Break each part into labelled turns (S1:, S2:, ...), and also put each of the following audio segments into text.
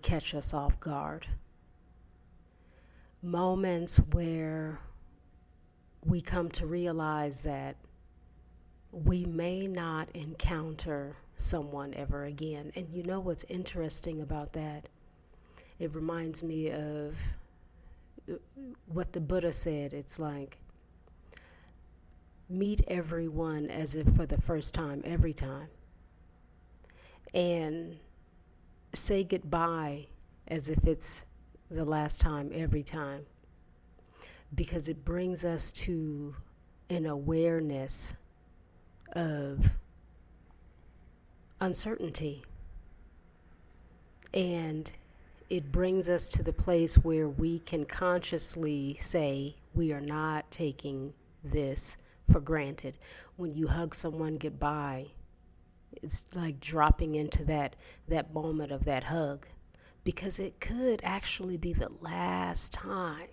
S1: catch us off guard. Moments where we come to realize that we may not encounter someone ever again. And you know what's interesting about that? It reminds me of what the Buddha said. It's like, meet everyone as if for the first time, every time. And say goodbye as if it's the last time, every time. Because it brings us to an awareness of uncertainty. And it brings us to the place where we can consciously say we are not taking this for granted. When you hug someone goodbye, it's like dropping into that moment of that hug, because it could actually be the last time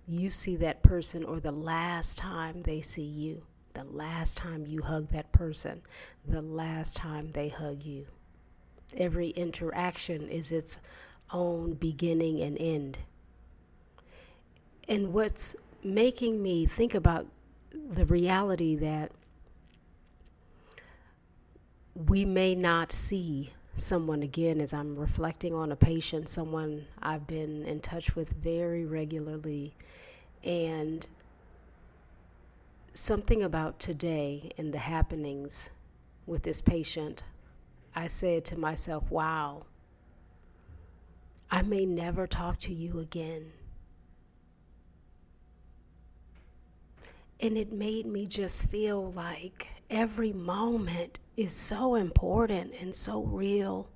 S1: you see that person, or the last time they see you, the last time you hug that person, the last time they hug you. Every interaction is its own beginning and end. And what's making me think about the reality that we may not see someone again, as I'm reflecting on a patient, someone I've been in touch with very regularly, and something about today and the happenings with this patient, I said to myself, wow, I may never talk to you again. And it made me just feel like every moment is so important and so real.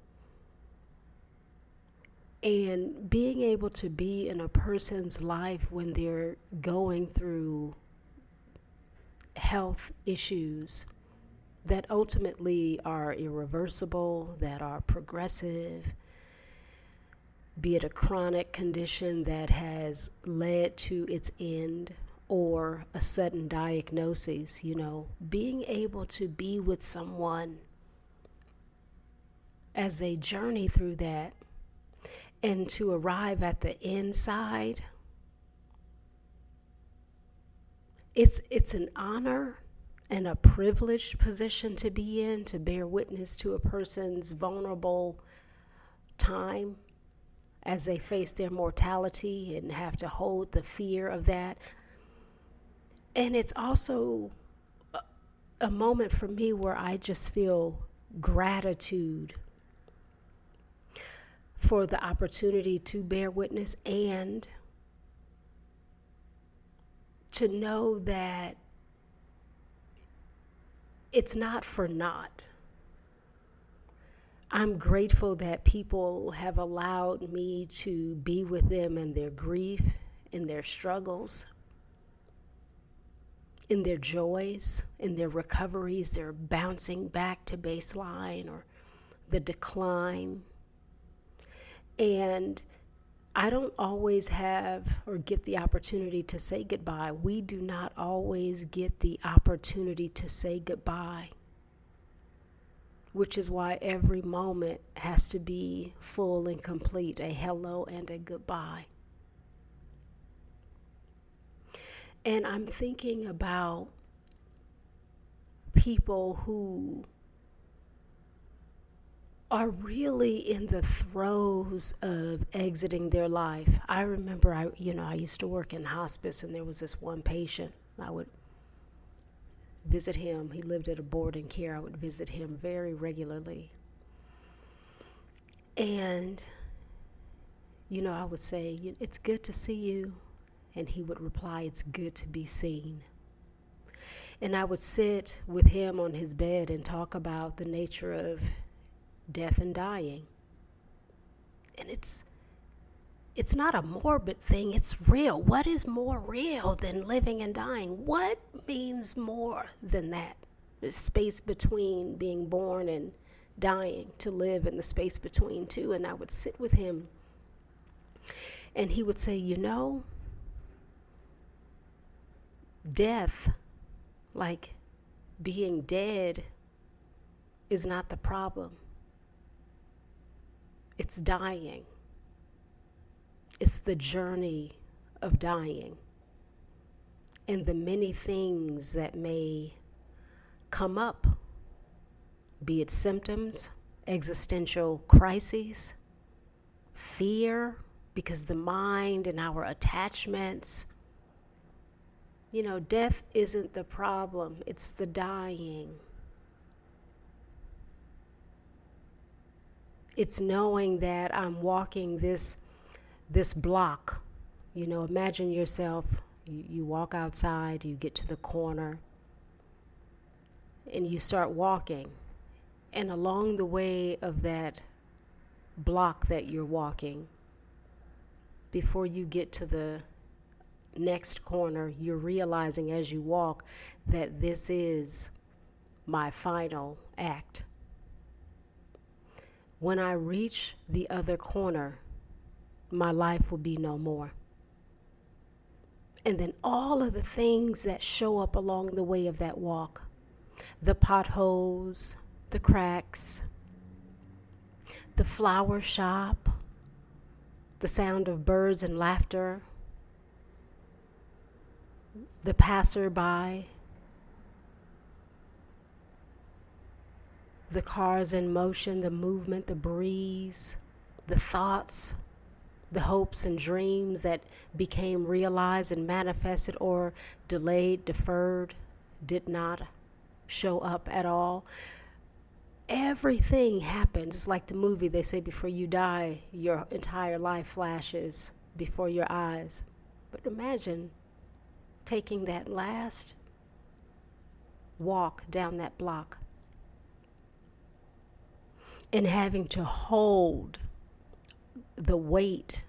S1: And being able to be in a person's life when they're going through health issues that ultimately are irreversible, that are progressive, be it a chronic condition that has led to its end, or a sudden diagnosis, being able to be with someone as they journey through that, and to arrive at the inside, it's an honor and a privileged position to be in, to bear witness to a person's vulnerable time as they face their mortality and have to hold the fear of that. And it's also a moment for me where I just feel gratitude for the opportunity to bear witness, and to know that it's not for naught. I'm grateful that people have allowed me to be with them in their grief, in their struggles, in their joys, in their recoveries, their bouncing back to baseline, or the decline. And I don't always have or get the opportunity to say goodbye. We do not always get the opportunity to say goodbye, which is why every moment has to be full and complete, a hello and a goodbye. And I'm thinking about people who are really in the throes of exiting their life. I remember I used to work in hospice, and there was this one patient. I would visit him. He lived at a boarding care. I would visit him very regularly. And, I would say, it's good to see you. And he would reply, it's good to be seen. And I would sit with him on his bed and talk about the nature of death and dying. And it's not a morbid thing, it's real. What is more real than living and dying? What means more than that? The space between being born and dying, to live in the space between two. And I would sit with him, and he would say, death, like being dead, is not the problem. It's dying. It's the journey of dying. And the many things that may come up, be it symptoms, existential crises, fear, because the mind and our attachments, death isn't the problem, it's the dying. It's knowing that I'm walking this block. Imagine yourself, you walk outside, you get to the corner, and you start walking. And along the way of that block that you're walking, before you get to the next corner, you're realizing as you walk that this is my final act. When I reach the other corner, my life will be no more. And then all of the things that show up along the way of that walk, the potholes, the cracks, the flower shop, the sound of birds and laughter, the passerby, the cars in motion, the movement, the breeze, the thoughts, the hopes and dreams that became realized and manifested or delayed, deferred, did not show up at all. Everything happens. It's like the movie, they say before you die, your entire life flashes before your eyes. But imagine taking that last walk down that block and having to hold the weight,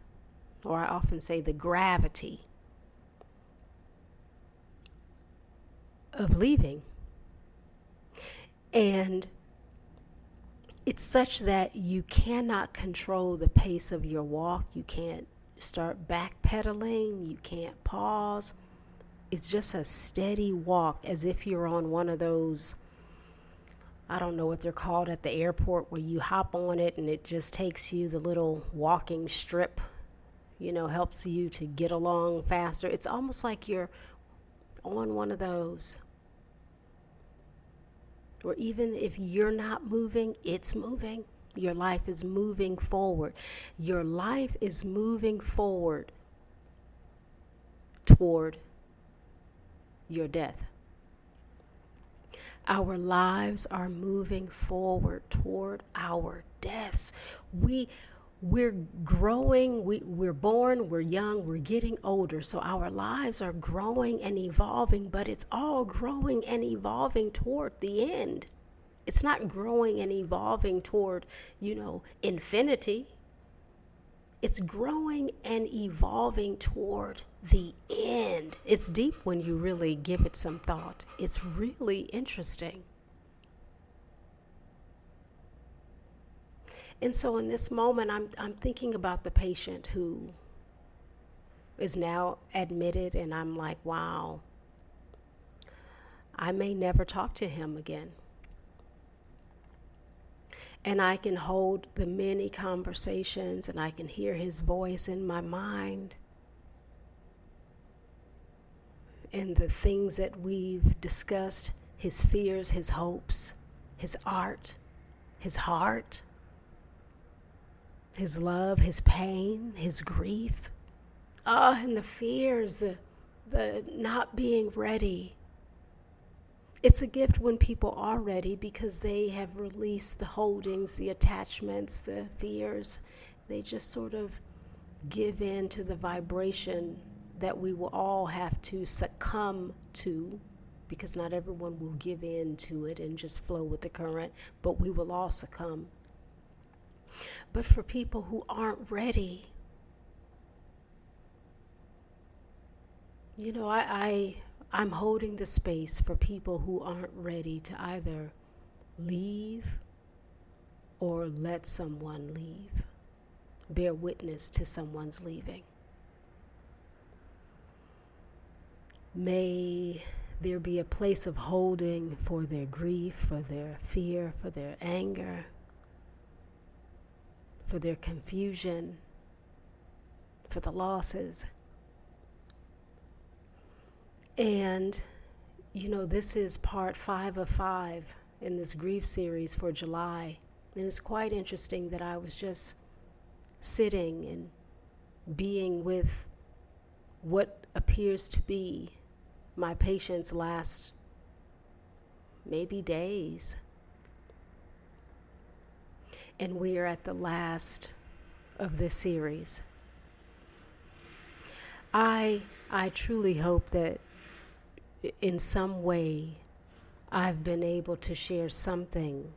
S1: or I often say the gravity, of leaving. And it's such that you cannot control the pace of your walk. You can't start backpedaling. You can't pause. It's just a steady walk, as if you're on one of those, I don't know what they're called at the airport, where you hop on it and it just takes you, the little walking strip, helps you to get along faster. It's almost like you're on one of those. Or even if you're not moving, it's moving. Your life is moving forward. Your life is moving forward toward your death. Our lives are moving forward toward our deaths. We're growing, we're born, we're young, we're getting older. So our lives are growing and evolving, but it's all growing and evolving toward the end. It's not growing and evolving toward, infinity. It's growing and evolving toward the end. It's deep when you really give it some thought. It's really interesting. And so in this moment, I'm thinking about the patient who is now admitted, and I'm like, wow, I may never talk to him again. And I can hold the many conversations, and I can hear his voice in my mind, and the things that we've discussed, his fears, his hopes, his art, his heart, his love, his pain, his grief, and the fears, the not being ready. It's a gift when people are ready, because they have released the holdings, the attachments, the fears. They just sort of give in to the vibration that we will all have to succumb to, because not everyone will give in to it and just flow with the current, but we will all succumb. But for people who aren't ready, I'm holding the space for people who aren't ready to either leave or let someone leave, bear witness to someone's leaving. May there be a place of holding for their grief, for their fear, for their anger, for their confusion, for the losses. And, this is part 5 of 5 in this grief series for July. And it's quite interesting that I was just sitting and being with what appears to be my patient's last maybe days. And we are at the last of this series. I truly hope that in some way I've been able to share something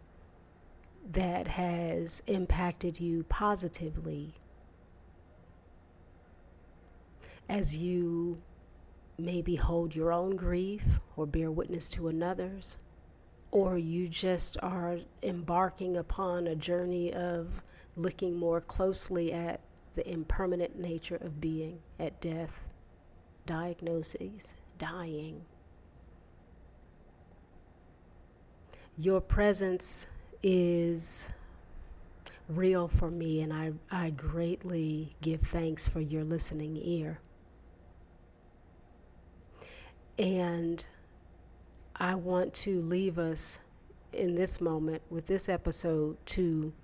S1: that has impacted you positively as you maybe hold your own grief or bear witness to another's, or you just are embarking upon a journey of looking more closely at the impermanent nature of being, at death, diagnoses, dying. Your presence is real for me, and I greatly give thanks for your listening ear. And I want to leave us in this moment with this episode to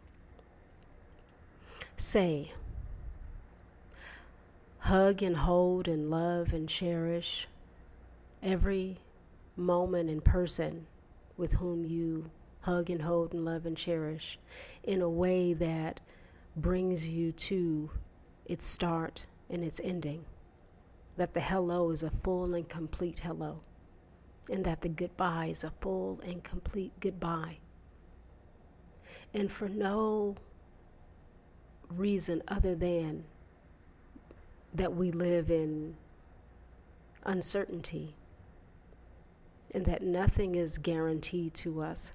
S1: say, hug and hold and love and cherish every moment and person with whom you hug and hold and love and cherish in a way that brings you to its start and its ending. That the hello is a full and complete hello, and that the goodbye is a full and complete goodbye. And for no reason other than that we live in uncertainty and that nothing is guaranteed to us.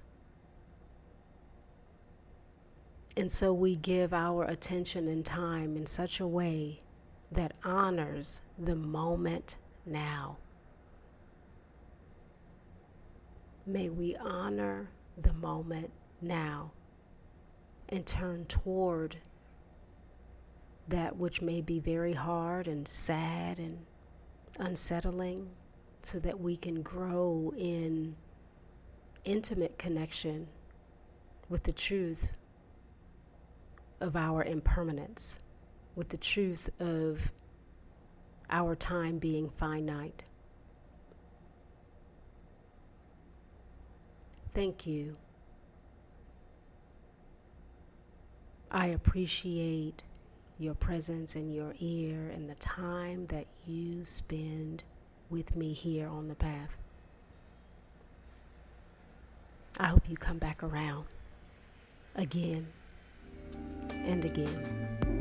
S1: And so we give our attention and time in such a way that honors the moment now. May we honor the moment now and turn toward that which may be very hard and sad and unsettling, so that we can grow in intimate connection with the truth of our impermanence, with the truth of our time being finite. Thank you. I appreciate your presence and your ear and the time that you spend with me here on the path. I hope you come back around again and again.